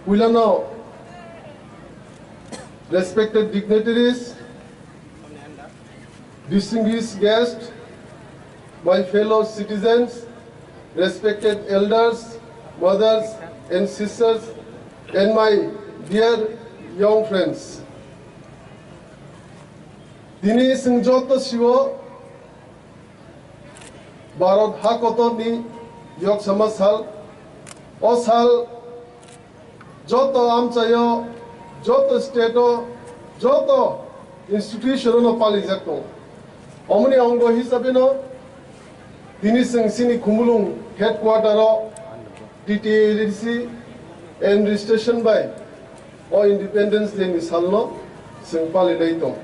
Wilano, respected dignitaries, distinguished guests, my fellow citizens, respected elders, mothers and sisters, and my dear young friends. Dini singjoto siwo Bharat hakoto ni yok samasal osal joto amchayo joto stato joto institution no palijakto omni ongo hisabe no dini sini khumulung headquarter o TTADC and station by o Independence Day ni salno sing palidaito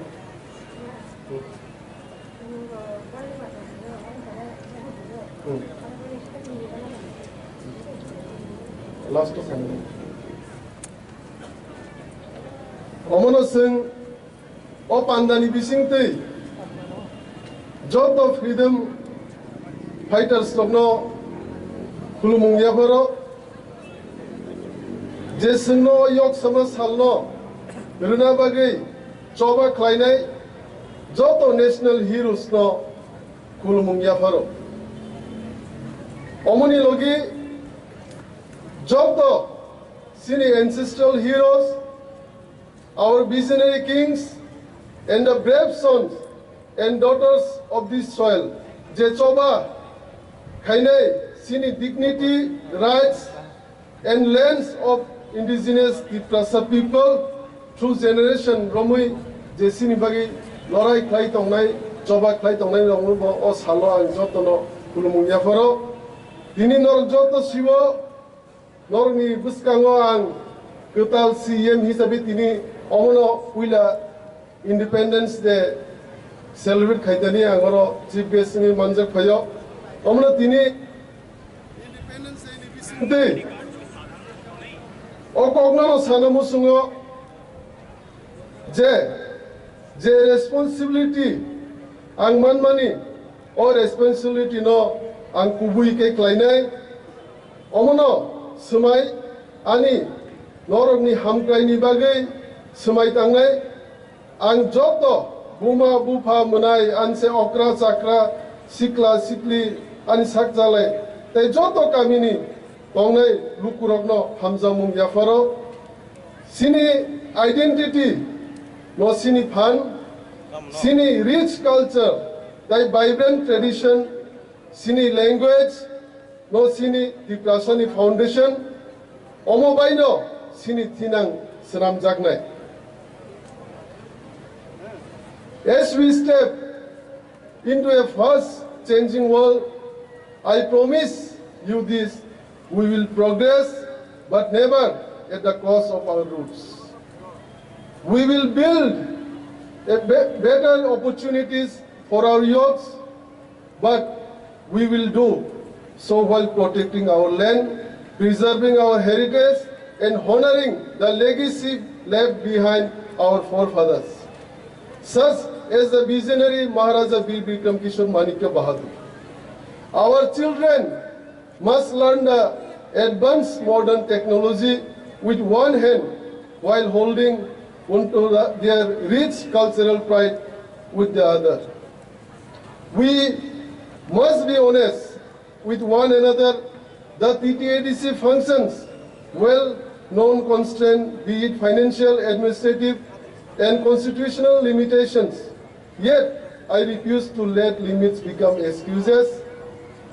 last one. Omono sing o pandani bising tei joto freedom fighters logno khulumung yaforo je singno yok sama salno runa bagai choba khlainai joto national heroes no khulumung yaforo omoni logi joto sini ancestral heroes, our visionary kings, and the brave sons and daughters of this soil. Jechoba, Khainai, sini dignity, rights, and lands of indigenous Tiprasa people through generation. Romui, Jesini bagi, Lorai Klai Tongnai, Choba Klai Tongnai, Romubo, Os Halo, and Jotono, Kulumunya Faro, Dini Nor Joto Shivo. Norni buskango ang ketal CM hisabe tini omono uila Independence Day celebrate khaitani angoro chief guest ni manjak phayo omono tini Independence Day ni bisinte o kogno sanamu sungo je responsibility ang manmani o responsibility no ang kubui ke klainai omono Sumai ani norogni hamkraini bagai sumai tangnai ang joto buma bupa munai anse okra chakra sikla sikli ani sakjalai tai joto kamini tongnai lukurogno hamjamung yafaro sini identity no sini phan sini rich culture tai vibrant tradition sini language no sini Tiprasani Foundation, omobaino sini tinang seram jagnai. As we step into a fast changing world, I promise you this: we will progress, but never at the cost of our roots. We will build better opportunities for our youths, but we will do so while protecting our land, preserving our heritage, and honoring the legacy left behind our forefathers, such as the visionary Maharaja Bir Bikram Kishore Manikya Bahadur. Our children must learn the advanced modern technology with one hand while holding onto their rich cultural pride with the other. We must be honest with one another. The TTADC functions well-known constraints, be it financial, administrative, and constitutional limitations. Yet, I refuse to let limits become excuses.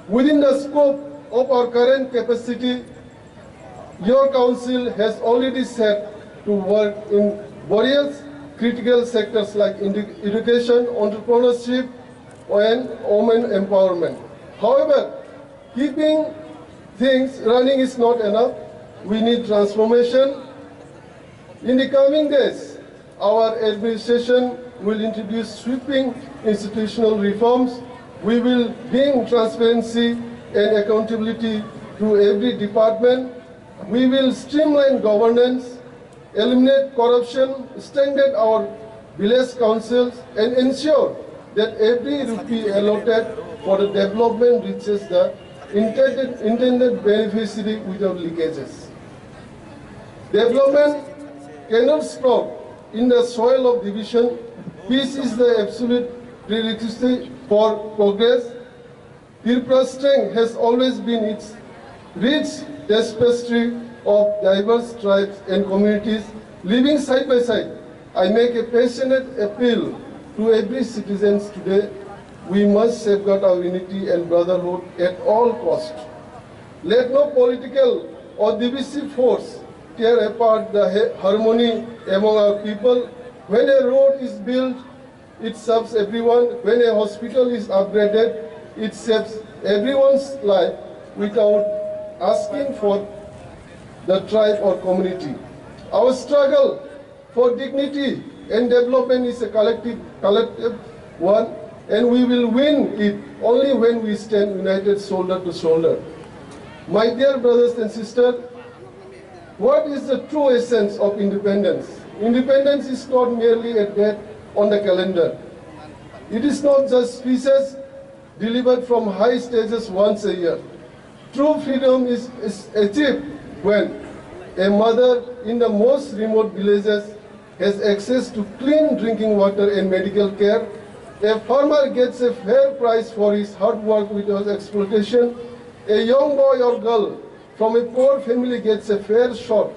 Within the scope of our current capacity, your council has already set to work in various critical sectors like education, entrepreneurship, and women empowerment. However, keeping things running is not enough. We need transformation. In the coming days, our administration will introduce sweeping institutional reforms. We will bring transparency and accountability to every department. We will streamline governance, eliminate corruption, strengthen our village councils, and ensure that every rupee allotted for the development reaches the intended beneficiary without leakages. Development cannot sprout in the soil of division. Peace is the absolute prerequisite for progress. Tripura's strength has always been its rich tapestry of diverse tribes and communities living side by side. I make a passionate appeal to every citizen today. We must safeguard our unity and brotherhood at all costs. Let no political or divisive force tear apart the harmony among our people. When a road is built, it serves everyone. When a hospital is upgraded, it saves everyone's life without asking for the tribe or community. Our struggle for dignity and development is a collective one, and we will win it only when we stand united shoulder to shoulder. My dear brothers and sisters, what is the true essence of independence? Independence is not merely a date on the calendar. It is not just speeches delivered from high stages once a year. True freedom is achieved when a mother in the most remote villages has access to clean drinking water and medical care. A farmer gets a fair price for his hard work without exploitation. A young boy or girl from a poor family gets a fair shot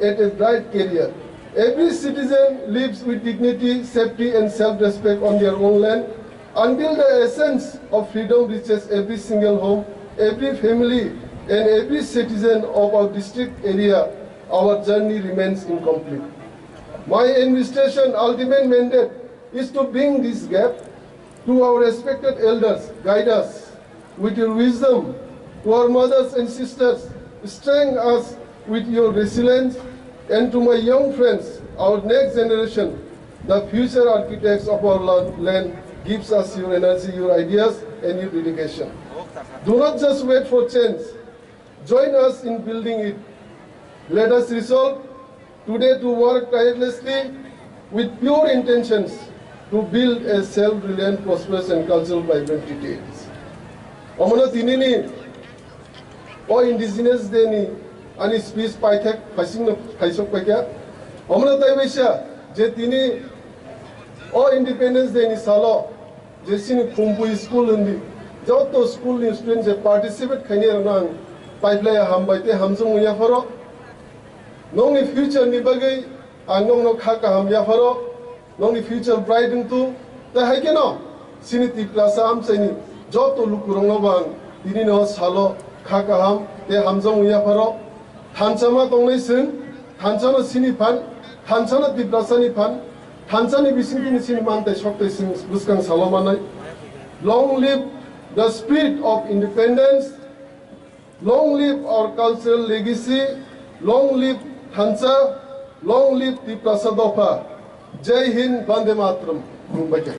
at a bright career. Every citizen lives with dignity, safety, and self-respect on their own land. Until the essence of freedom reaches every single home, every family, and every citizen of our district area, our journey remains incomplete. My administration ultimate mandate is to bring this gap to our respected elders. Guide us with your wisdom. To our mothers and sisters, strengthen us with your resilience. And to my young friends, our next generation, the future architects of our land, gives us your energy, your ideas, and your dedication. Do not just wait for change. Join us in building it. Let us resolve today to work tirelessly with pure intentions to build a self-reliant, prosperous, and cultural vibrant states. Amana tinini o indigenous day ni ani speech paithak phasing no phaisok paikya. Amana taibesha je tini o independence day ni salo je sini khumpu school undi joto school ni students je participate khani rang pipeline hambaite hamjung ya faro nong ni future ni bagai angong no khaka ham ya faro nong ni future bright tu ta hai keno sini Tripura am chani joto lukurong no bang tini no salo khaka ham te hamjung ya faro thanchama tongnai sing thanchana sini phan thanchana Tripura ni phan thanchani bising ni sini mantai soktai sing buskang salomanai. Long live the spirit of independence. Long live our cultural legacy. Long live Thancha. Long live Tripura Dofa. Jai Hind, Vande Mataram.